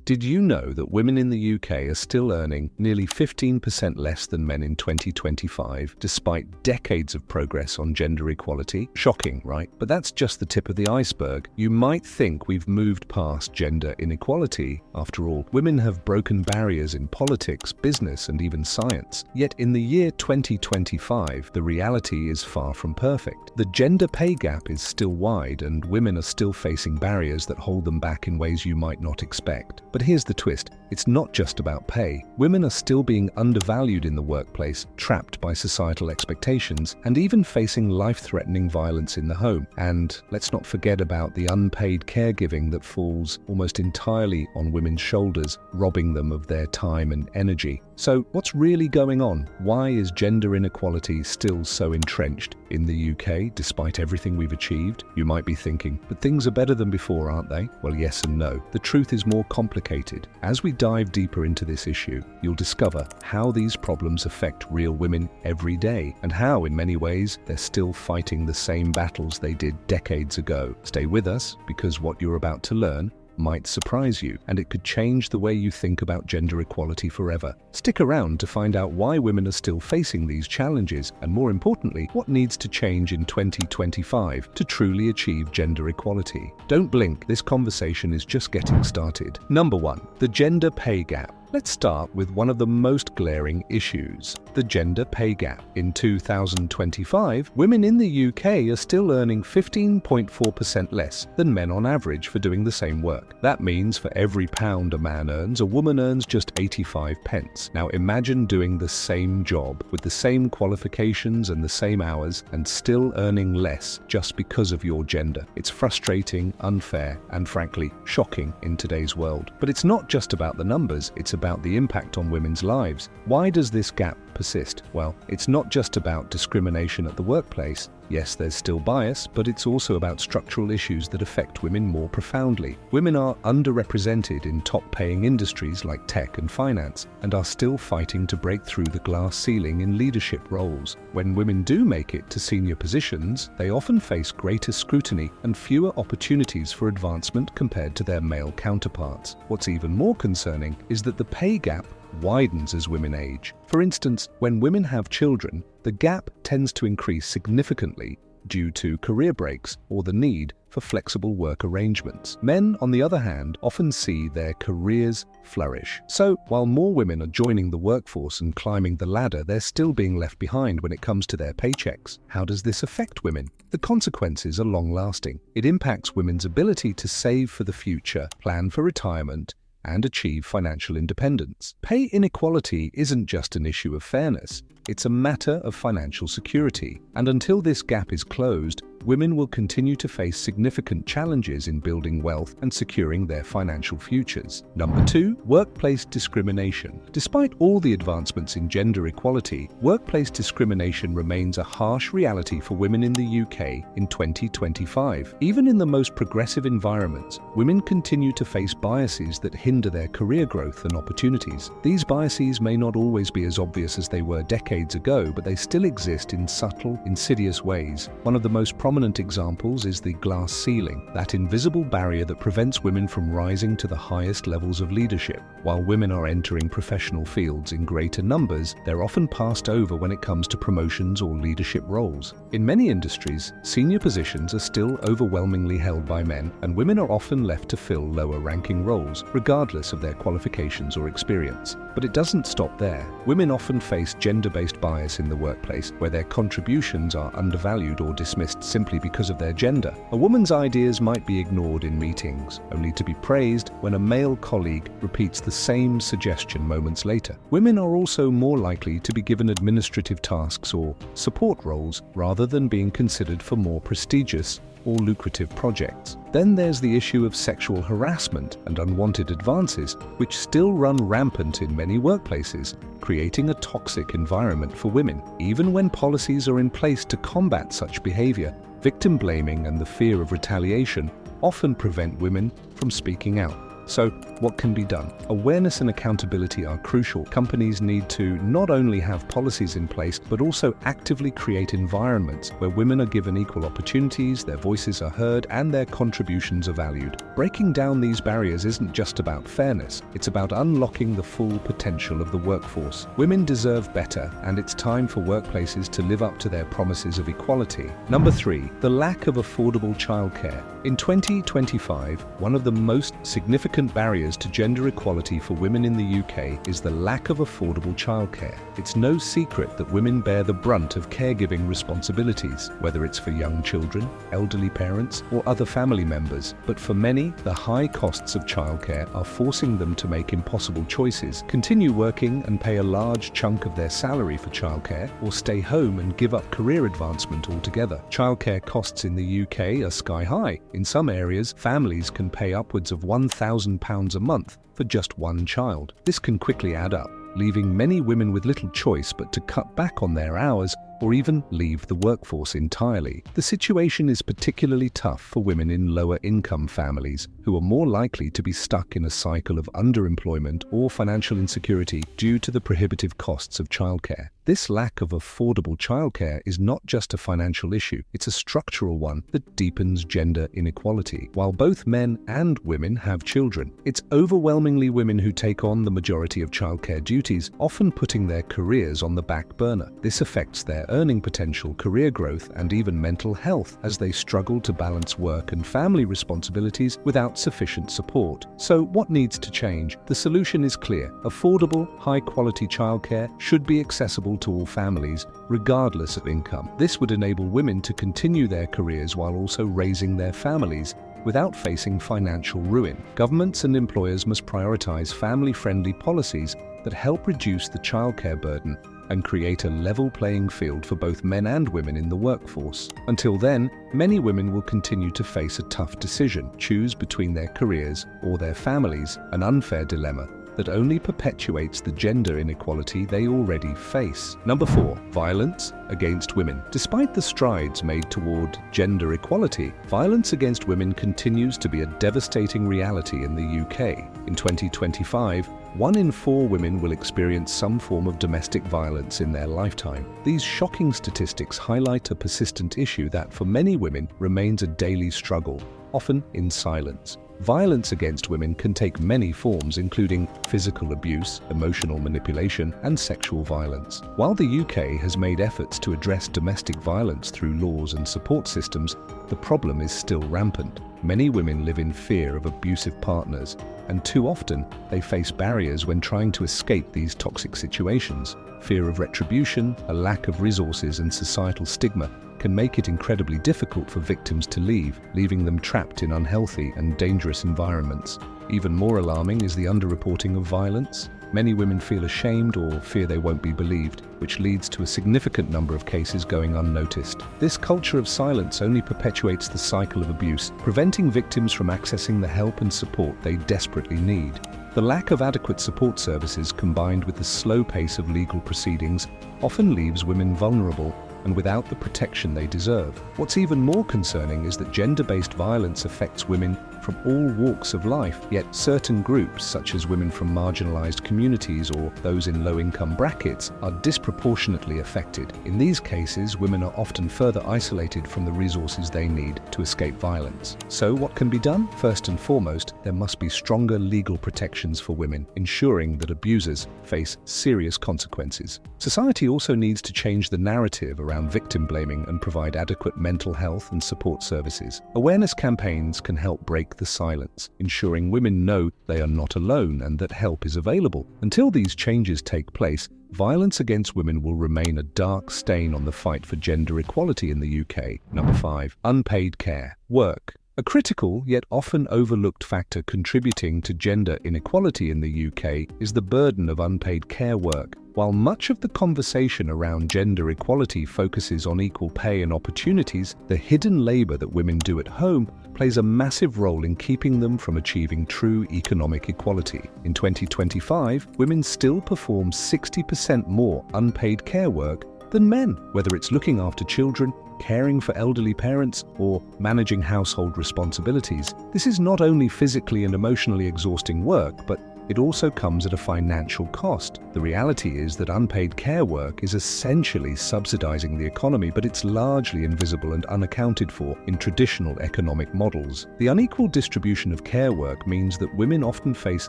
Did you know that women in the UK are still earning nearly 15% less than men in 2025, despite decades of progress on gender equality? Shocking, right? But that's just the tip of the iceberg. You might think we've moved past gender inequality. After all, women have broken barriers in politics, business, and even science. Yet in the year 2025, the reality is far from perfect. The gender pay gap is still wide, and women are still facing barriers that hold them back in ways you might not expect. But here's the twist. It's not just about pay. Women are still being undervalued in the workplace, trapped by societal expectations, and even facing life-threatening violence in the home. And let's not forget about the unpaid caregiving that falls almost entirely on women's shoulders, robbing them of their time and energy. So what's really going on? Why is gender inequality still so entrenched in the UK, despite everything we've achieved? You might be thinking, but things are better than before, aren't they? Well, yes and no. The truth is more complicated. As we dive deeper into this issue, you'll discover how these problems affect real women every day, and how, in many ways, they're still fighting the same battles they did decades ago. Stay with us, because what you're about to learn might surprise you, and it could change the way you think about gender equality forever. Stick around to find out why women are still facing these challenges, and more importantly, what needs to change in 2025 to truly achieve gender equality. Don't blink, this conversation is just getting started. Number 1. The gender pay gap. Let's start with one of the most glaring issues, the gender pay gap. In 2025, women in the UK are still earning 15.4% less than men on average for doing the same work. That means for every pound a man earns, a woman earns just 85 pence. Now imagine doing the same job with the same qualifications and the same hours and still earning less just because of your gender. It's frustrating, unfair, and frankly, shocking in today's world. But it's not just about the numbers, it's about the impact on women's lives. Why does this gap persist? Well, it's not just about discrimination at the workplace. Yes, there's still bias, but it's also about structural issues that affect women more profoundly. Women are underrepresented in top-paying industries like tech and finance, and are still fighting to break through the glass ceiling in leadership roles. When women do make it to senior positions, they often face greater scrutiny and fewer opportunities for advancement compared to their male counterparts. What's even more concerning is that the pay gap widens as women age. For instance, when women have children, the gap tends to increase significantly due to career breaks or the need for flexible work arrangements. Men, on the other hand, often see their careers flourish. So, while more women are joining the workforce and climbing the ladder, they're still being left behind when it comes to their paychecks. How does this affect women? The consequences are long-lasting. It impacts women's ability to save for the future, plan for retirement, and achieve financial independence. Pay inequality isn't just an issue of fairness, it's a matter of financial security. And until this gap is closed, women will continue to face significant challenges in building wealth and securing their financial futures. Number 2, workplace discrimination. Despite all the advancements in gender equality, workplace discrimination remains a harsh reality for women in the UK in 2025. Even in the most progressive environments, women continue to face biases that hinder their career growth and opportunities. These biases may not always be as obvious as they were decades ago, but they still exist in subtle, insidious ways. One of the most prominent examples is the glass ceiling, that invisible barrier that prevents women from rising to the highest levels of leadership. While women are entering professional fields in greater numbers, they're often passed over when it comes to promotions or leadership roles. In many industries, senior positions are still overwhelmingly held by men, and women are often left to fill lower-ranking roles, regardless of their qualifications or experience. But it doesn't stop there. Women often face gender-based bias in the workplace, where their contributions are undervalued or dismissed simply because of their gender. A woman's ideas might be ignored in meetings, only to be praised when a male colleague repeats the same suggestion moments later. Women are also more likely to be given administrative tasks or support roles rather than being considered for more prestigious or lucrative projects. Then there's the issue of sexual harassment and unwanted advances, which still run rampant in many workplaces, creating a toxic environment for women. Even when policies are in place to combat such behavior, victim blaming and the fear of retaliation often prevent women from speaking out. So, what can be done? Awareness and accountability are crucial. Companies need to not only have policies in place, but also actively create environments where women are given equal opportunities, their voices are heard, and their contributions are valued. Breaking down these barriers isn't just about fairness, it's about unlocking the full potential of the workforce. Women deserve better, and it's time for workplaces to live up to their promises of equality. Number 3, the lack of affordable childcare. In 2025, one of the most significant barriers to gender equality for women in the UK is the lack of affordable childcare. It's no secret that women bear the brunt of caregiving responsibilities, whether it's for young children, elderly parents, or other family members. But for many, the high costs of childcare are forcing them to make impossible choices, continue working and pay a large chunk of their salary for childcare, or stay home and give up career advancement altogether. Childcare costs in the UK are sky high. In some areas, families can pay upwards of £1,000 a month for just one child. This can quickly add up, leaving many women with little choice but to cut back on their hours or even leave the workforce entirely. The situation is particularly tough for women in lower income families, who are more likely to be stuck in a cycle of underemployment or financial insecurity due to the prohibitive costs of childcare. This lack of affordable childcare is not just a financial issue, it's a structural one that deepens gender inequality. While both men and women have children, it's overwhelmingly women who take on the majority of childcare duties, often putting their careers on the back burner. This affects their earning potential, career growth, and even mental health as they struggle to balance work and family responsibilities without sufficient support. So what needs to change? The solution is clear. Affordable, high-quality childcare should be accessible to all families, regardless of income. This would enable women to continue their careers while also raising their families without facing financial ruin. Governments and employers must prioritize family-friendly policies that help reduce the childcare burden and create a level playing field for both men and women in the workforce. Until then, many women will continue to face a tough decision, choose between their careers or their families, an unfair dilemma that only perpetuates the gender inequality they already face. Number 4, violence against women. Despite the strides made toward gender equality, violence against women continues to be a devastating reality in the UK. In 2025, 1 in 4 women will experience some form of domestic violence in their lifetime. These shocking statistics highlight a persistent issue that, for many women, remains a daily struggle, often in silence. Violence against women can take many forms, including physical abuse, emotional manipulation, and sexual violence. While the UK has made efforts to address domestic violence through laws and support systems, the problem is still rampant. Many women live in fear of abusive partners, and too often they face barriers when trying to escape these toxic situations. Fear of retribution, a lack of resources, and societal stigma can make it incredibly difficult for victims to leave, leaving them trapped in unhealthy and dangerous environments. Even more alarming is the underreporting of violence. Many women feel ashamed or fear they won't be believed, which leads to a significant number of cases going unnoticed. This culture of silence only perpetuates the cycle of abuse, preventing victims from accessing the help and support they desperately need. The lack of adequate support services, combined with the slow pace of legal proceedings, often leaves women vulnerable and without the protection they deserve. What's even more concerning is that gender-based violence affects women from all walks of life, yet certain groups, such as women from marginalized communities or those in low-income brackets, are disproportionately affected. In these cases, women are often further isolated from the resources they need to escape violence. So what can be done? First and foremost, there must be stronger legal protections for women, ensuring that abusers face serious consequences. Society also needs to change the narrative around victim blaming and provide adequate mental health and support services. Awareness campaigns can help break the silence, ensuring women know they are not alone and that help is available. Until these changes take place, violence against women will remain a dark stain on the fight for gender equality in the UK. Number 5, unpaid care. Work. A critical yet often overlooked factor contributing to gender inequality in the UK is the burden of unpaid care work. While much of the conversation around gender equality focuses on equal pay and opportunities, the hidden labor that women do at home plays a massive role in keeping them from achieving true economic equality. In 2025, women still perform 60% more unpaid care work than men, whether it's looking after children, caring for elderly parents, or managing household responsibilities. This is not only physically and emotionally exhausting work, but it also comes at a financial cost. The reality is that unpaid care work is essentially subsidizing the economy, but it's largely invisible and unaccounted for in traditional economic models. The unequal distribution of care work means that women often face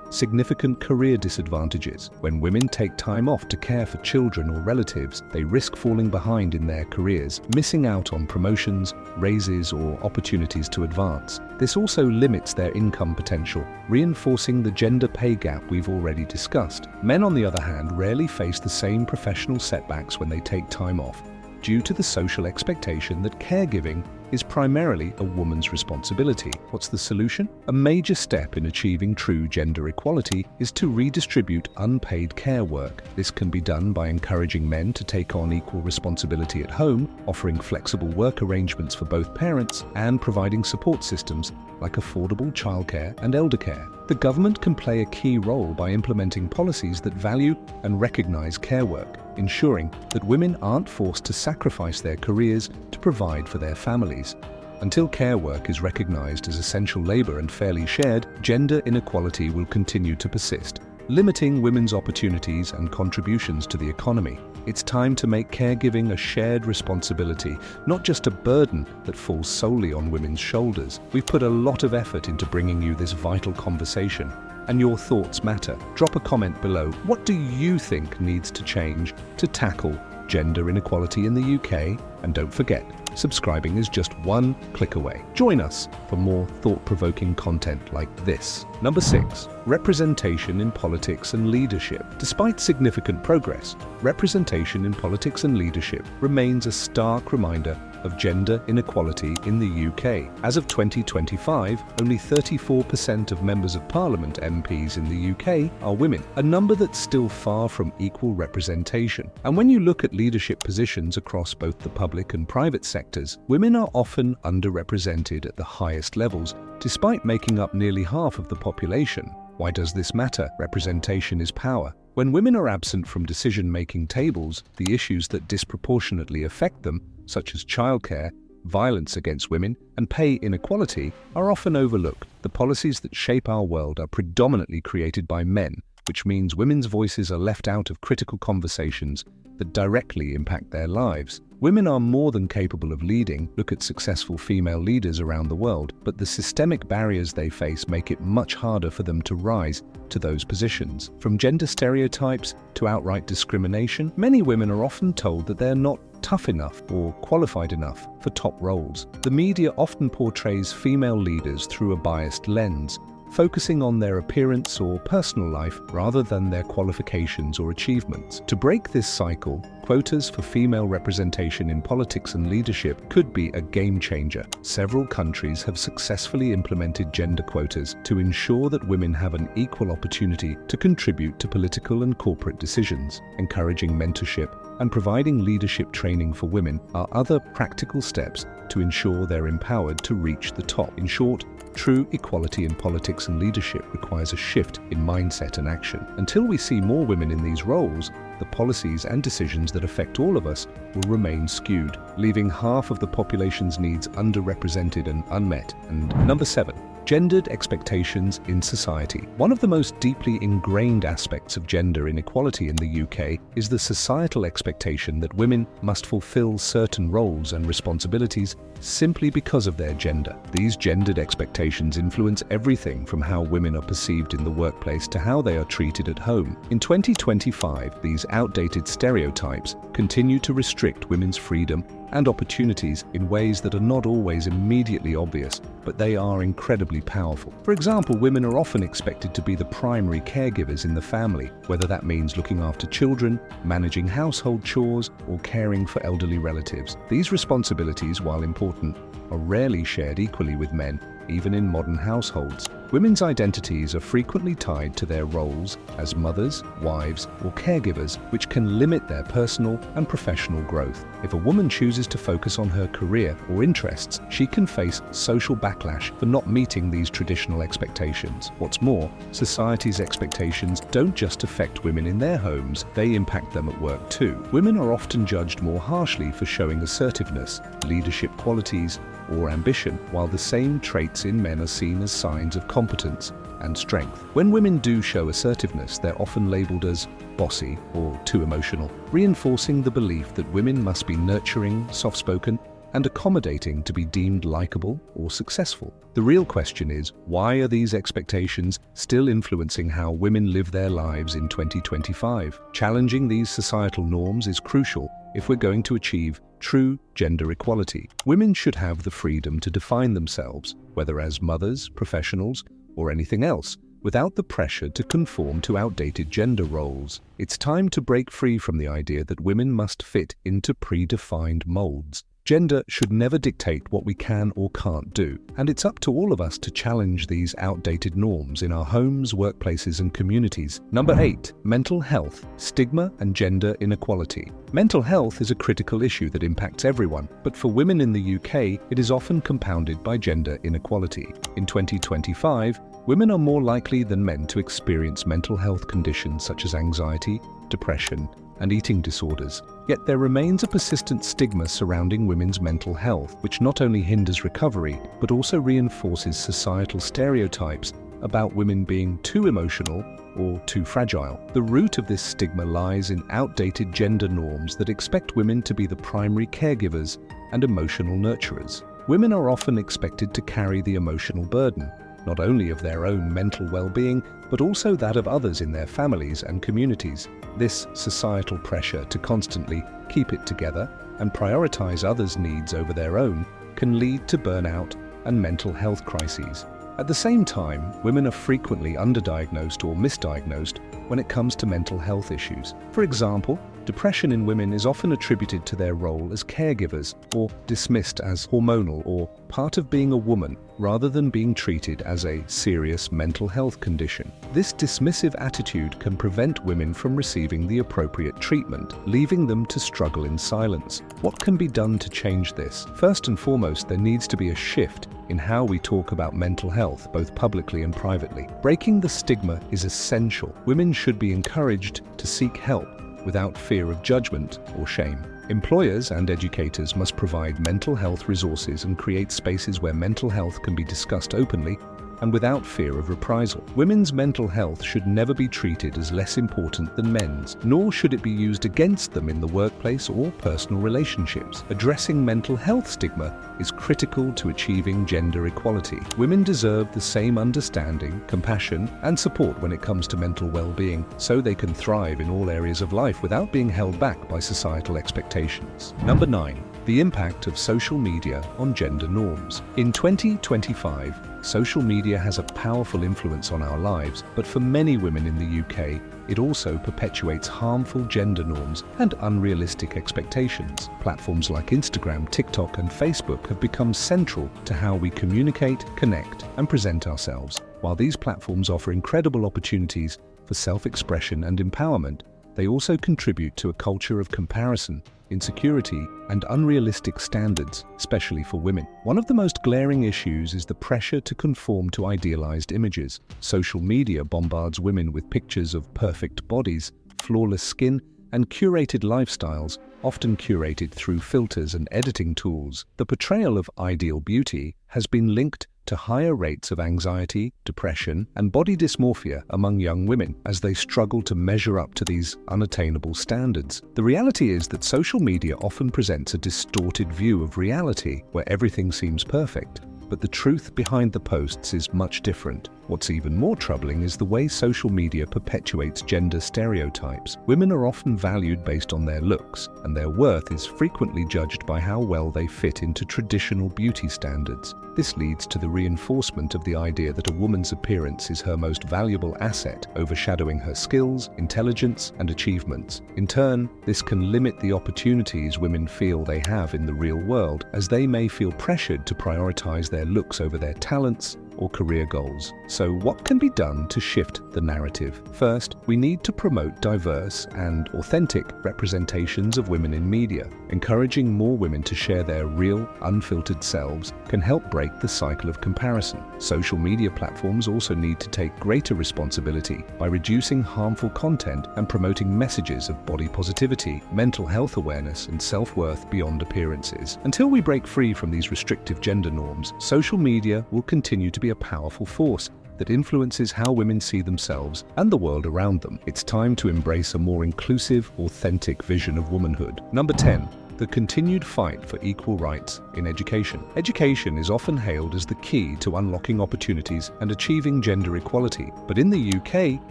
significant career disadvantages. When women take time off to care for children or relatives, they risk falling behind in their careers, missing out on promotions, raises, or opportunities to advance. This also limits their income potential, reinforcing the gender pay gap we've already discussed. Men, on the other hand, rarely face the same professional setbacks when they take time off, due to the social expectation that caregiving is primarily a woman's responsibility. What's the solution? A major step in achieving true gender equality is to redistribute unpaid care work. This can be done by encouraging men to take on equal responsibility at home, offering flexible work arrangements for both parents, and providing support systems like affordable childcare and elder care. The government can play a key role by implementing policies that value and recognize care work, ensuring that women aren't forced to sacrifice their careers to provide for their families. Until care work is recognized as essential labor and fairly shared, gender inequality will continue to persist, limiting women's opportunities and contributions to the economy. It's time to make caregiving a shared responsibility, not just a burden that falls solely on women's shoulders. We've put a lot of effort into bringing you this vital conversation, and your thoughts matter. Drop a comment below. What do you think needs to change to tackle gender inequality in the UK? And don't forget, subscribing is just one click away. Join us for more thought-provoking content like this. Number 6. Representation in politics and leadership. Despite significant progress, representation in politics and leadership remains a stark reminder of gender inequality in the UK. As of 2025, only 34% of members of Parliament MPs in the UK are women, a number that's still far from equal representation. And when you look at leadership positions across both the public and private sectors, women are often underrepresented at the highest levels, despite making up nearly half of the population. Why does this matter? Representation is power. When women are absent from decision-making tables, the issues that disproportionately affect them, such as childcare, violence against women, and pay inequality, are often overlooked. The policies that shape our world are predominantly created by men, which means women's voices are left out of critical conversations that directly impact their lives. Women are more than capable of leading. Look at successful female leaders around the world, but the systemic barriers they face make it much harder for them to rise to those positions. From gender stereotypes to outright discrimination, many women are often told that they're not tough enough or qualified enough for top roles. The media often portrays female leaders through a biased lens, focusing on their appearance or personal life rather than their qualifications or achievements. To break this cycle, quotas for female representation in politics and leadership could be a game changer. Several countries have successfully implemented gender quotas to ensure that women have an equal opportunity to contribute to political and corporate decisions. Encouraging mentorship and providing leadership training for women are other practical steps to ensure they're empowered to reach the top. In short, true equality in politics and leadership requires a shift in mindset and action. Until we see more women in these roles, the policies and decisions that affect all of us will remain skewed, leaving half of the population's needs underrepresented and unmet. And number 7. Gendered expectations in society. One of the most deeply ingrained aspects of gender inequality in the UK is the societal expectation that women must fulfill certain roles and responsibilities simply because of their gender. These gendered expectations influence everything from how women are perceived in the workplace to how they are treated at home. In 2025, these outdated stereotypes continue to restrict women's freedom and opportunities in ways that are not always immediately obvious, but they are incredibly powerful. For example, women are often expected to be the primary caregivers in the family, whether that means looking after children, managing household chores, or caring for elderly relatives. These responsibilities, while important, are rarely shared equally with men, even in modern households. Women's identities are frequently tied to their roles as mothers, wives, or caregivers, which can limit their personal and professional growth. If a woman chooses to focus on her career or interests, she can face social backlash for not meeting these traditional expectations. What's more, society's expectations don't just affect women in their homes, they impact them at work too. Women are often judged more harshly for showing assertiveness, leadership qualities, or ambition, while the same traits in men are seen as signs of competence and strength. When women do show assertiveness, they're often labeled as bossy or too emotional, reinforcing the belief that women must be nurturing, soft-spoken, and accommodating to be deemed likable or successful. The real question is, why are these expectations still influencing how women live their lives in 2025? Challenging these societal norms is crucial if we're going to achieve true gender equality. Women should have the freedom to define themselves, whether as mothers, professionals, or anything else, without the pressure to conform to outdated gender roles. It's time to break free from the idea that women must fit into predefined molds. Gender should never dictate what we can or can't do, and it's up to all of us to challenge these outdated norms in our homes, workplaces, and communities. Number 8. Mental health, stigma, and gender inequality. Mental health is a critical issue that impacts everyone, but for women in the UK, it is often compounded by gender inequality. In 2025, women are more likely than men to experience mental health conditions such as anxiety, depression, and eating disorders. Yet there remains a persistent stigma surrounding women's mental health, which not only hinders recovery, but also reinforces societal stereotypes about women being too emotional or too fragile. The root of this stigma lies in outdated gender norms that expect women to be the primary caregivers and emotional nurturers. Women are often expected to carry the emotional burden, not only of their own mental well-being, but also that of others in their families and communities. This societal pressure to constantly keep it together and prioritize others' needs over their own can lead to burnout and mental health crises. At the same time, women are frequently underdiagnosed or misdiagnosed when it comes to mental health issues. For example, depression in women is often attributed to their role as caregivers or dismissed as hormonal or part of being a woman rather than being treated as a serious mental health condition. This dismissive attitude can prevent women from receiving the appropriate treatment, leaving them to struggle in silence. What can be done to change this? First and foremost, there needs to be a shift in how we talk about mental health, both publicly and privately. Breaking the stigma is essential. Women should be encouraged to seek help without fear of judgment or shame. Employers and educators must provide mental health resources and create spaces where mental health can be discussed openly and without fear of reprisal. Women's mental health should never be treated as less important than men's, nor should it be used against them in the workplace or personal relationships. Addressing mental health stigma is critical to achieving gender equality. Women deserve the same understanding, compassion, and support when it comes to mental well-being, so they can thrive in all areas of life without being held back by societal expectations. Number 9. The impact of social media on gender norms. In 2025, social media has a powerful influence on our lives, but for many women in the UK, it also perpetuates harmful gender norms and unrealistic expectations. Platforms like Instagram, TikTok, and Facebook have become central to how we communicate, connect, and present ourselves. While these platforms offer incredible opportunities for self-expression and empowerment, they also contribute to a culture of comparison, insecurity, and unrealistic standards, especially for women. One of the most glaring issues is the pressure to conform to idealized images. Social media bombards women with pictures of perfect bodies, flawless skin, and curated lifestyles, often curated through filters and editing tools. The portrayal of ideal beauty has been linked to higher rates of anxiety, depression, and body dysmorphia among young women as they struggle to measure up to these unattainable standards. The reality is that social media often presents a distorted view of reality where everything seems perfect, but the truth behind the posts is much different. What's even more troubling is the way social media perpetuates gender stereotypes. Women are often valued based on their looks, and their worth is frequently judged by how well they fit into traditional beauty standards. This leads to the reinforcement of the idea that a woman's appearance is her most valuable asset, overshadowing her skills, intelligence, and achievements. In turn, this can limit the opportunities women feel they have in the real world, as they may feel pressured to prioritize their looks over their talents, or career goals. So what can be done to shift the narrative? First, we need to promote diverse and authentic representations of women in media. Encouraging more women to share their real, unfiltered selves can help break the cycle of comparison. Social media platforms also need to take greater responsibility by reducing harmful content and promoting messages of body positivity, mental health awareness, and self-worth beyond appearances. Until we break free from these restrictive gender norms, social media will continue to be a powerful force that influences how women see themselves and the world around them. It's time to embrace a more inclusive, authentic vision of womanhood. Number 10. The continued fight for equal rights in education. Education is often hailed as the key to unlocking opportunities and achieving gender equality. But in the UK,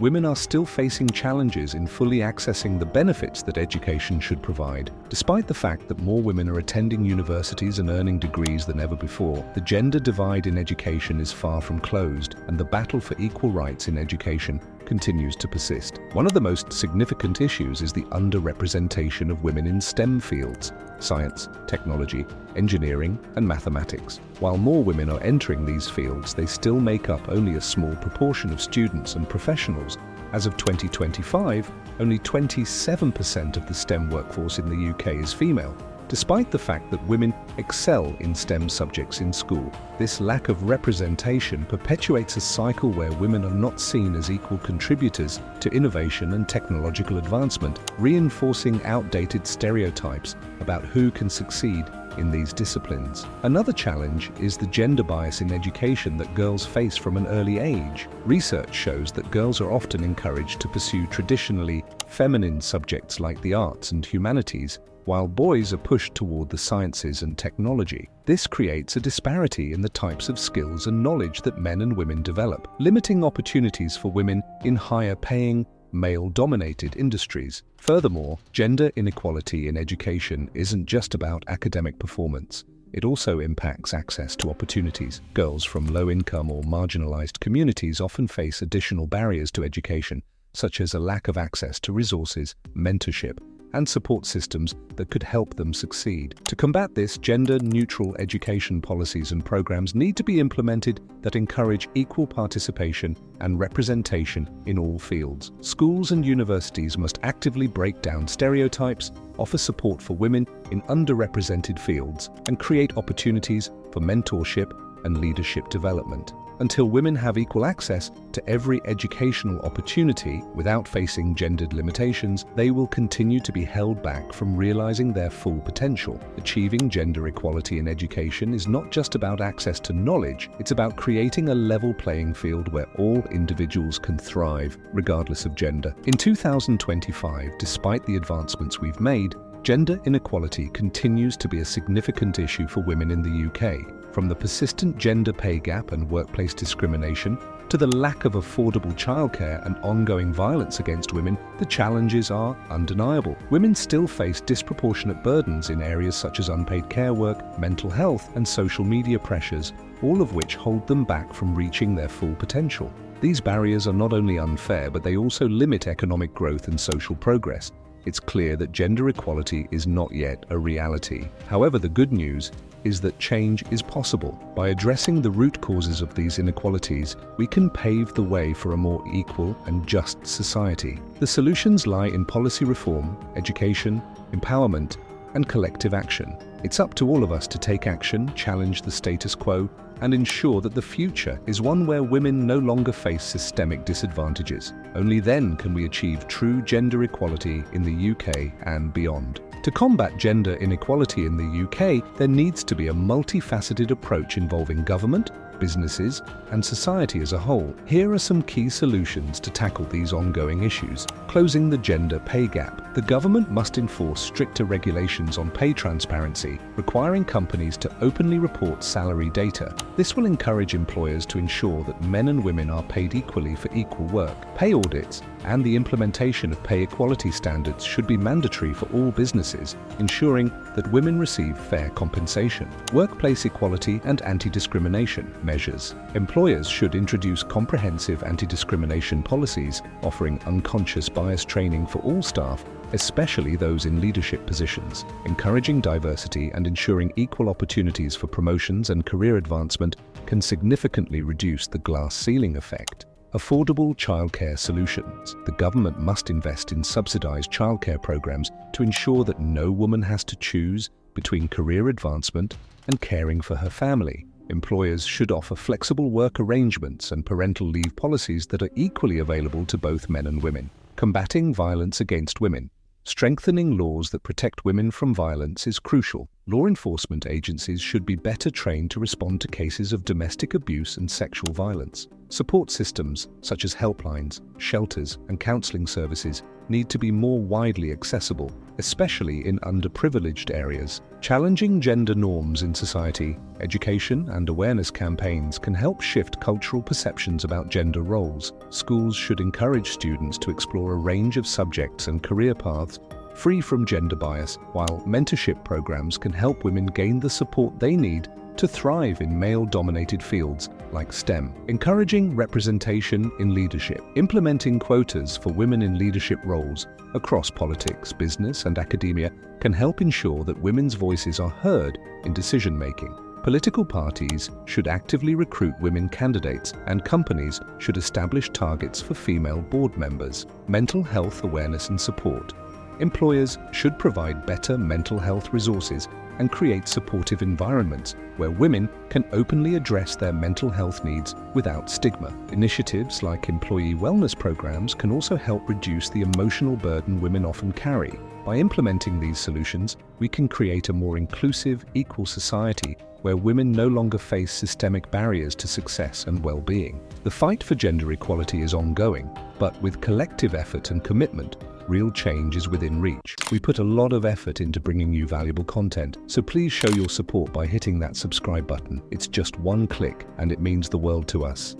women are still facing challenges in fully accessing the benefits that education should provide. Despite the fact that more women are attending universities and earning degrees than ever before, the gender divide in education is far from closed, and the battle for equal rights in education continues to persist. One of the most significant issues is the underrepresentation of women in STEM fields: science, technology, engineering, and mathematics. While more women are entering these fields, they still make up only a small proportion of students and professionals. As of 2025, only 27% of the STEM workforce in the UK is female. Despite the fact that women excel in STEM subjects in school, this lack of representation perpetuates a cycle where women are not seen as equal contributors to innovation and technological advancement, reinforcing outdated stereotypes about who can succeed in these disciplines. Another challenge is the gender bias in education that girls face from an early age. Research shows that girls are often encouraged to pursue traditionally feminine subjects like the arts and humanities, while boys are pushed toward the sciences and technology. This creates a disparity in the types of skills and knowledge that men and women develop, limiting opportunities for women in higher-paying, male-dominated industries. Furthermore, gender inequality in education isn't just about academic performance. It also impacts access to opportunities. Girls from low-income or marginalized communities often face additional barriers to education, such as a lack of access to resources, mentorship, and support systems that could help them succeed. To combat this, gender-neutral education policies and programs need to be implemented that encourage equal participation and representation in all fields. Schools and universities must actively break down stereotypes, offer support for women in underrepresented fields, and create opportunities for mentorship and leadership development. Until women have equal access to every educational opportunity without facing gendered limitations, they will continue to be held back from realizing their full potential. Achieving gender equality in education is not just about access to knowledge, it's about creating a level playing field where all individuals can thrive, regardless of gender. In 2025, despite the advancements we've made, gender inequality continues to be a significant issue for women in the UK. From the persistent gender pay gap and workplace discrimination to the lack of affordable childcare and ongoing violence against women, the challenges are undeniable. Women still face disproportionate burdens in areas such as unpaid care work, mental health, and social media pressures, all of which hold them back from reaching their full potential. These barriers are not only unfair, but they also limit economic growth and social progress. It's clear that gender equality is not yet a reality. However, the good news is that change is possible. By addressing the root causes of these inequalities, we can pave the way for a more equal and just society. The solutions lie in policy reform, education, empowerment, and collective action. It's up to all of us to take action, challenge the status quo, and ensure that the future is one where women no longer face systemic disadvantages. Only then can we achieve true gender equality in the UK and beyond. To combat gender inequality in the UK, there needs to be a multifaceted approach involving government, businesses, and society as a whole. Here are some key solutions to tackle these ongoing issues. Closing the gender pay gap. The government must enforce stricter regulations on pay transparency, requiring companies to openly report salary data. This will encourage employers to ensure that men and women are paid equally for equal work. Pay audits and the implementation of pay equality standards should be mandatory for all businesses, ensuring that women receive fair compensation. Workplace equality and anti-discrimination measures. Employers should introduce comprehensive anti-discrimination policies, offering unconscious bias training for all staff, especially those in leadership positions. Encouraging diversity and ensuring equal opportunities for promotions and career advancement can significantly reduce the glass ceiling effect. Affordable childcare solutions. The government must invest in subsidized childcare programs to ensure that no woman has to choose between career advancement and caring for her family. Employers should offer flexible work arrangements and parental leave policies that are equally available to both men and women. Combating violence against women. Strengthening laws that protect women from violence is crucial. Law enforcement agencies should be better trained to respond to cases of domestic abuse and sexual violence. Support systems, such as helplines, shelters, and counseling services, need to be more widely accessible, especially in underprivileged areas. Challenging gender norms in society, education and awareness campaigns can help shift cultural perceptions about gender roles. Schools should encourage students to explore a range of subjects and career paths free from gender bias, while mentorship programs can help women gain the support they need to thrive in male-dominated fields like STEM. Encouraging representation in leadership. Implementing quotas for women in leadership roles across politics, business, and academia can help ensure that women's voices are heard in decision-making. Political parties should actively recruit women candidates, and companies should establish targets for female board members. Mental health awareness and support. Employers should provide better mental health resources and create supportive environments where women can openly address their mental health needs without stigma. Initiatives like employee wellness programs can also help reduce the emotional burden women often carry. By implementing these solutions, we can create a more inclusive, equal society where women no longer face systemic barriers to success and well-being. The fight for gender equality is ongoing, but with collective effort and commitment, real change is within reach. We put a lot of effort into bringing you valuable content, so please show your support by hitting that subscribe button. It's just one click, and it means the world to us.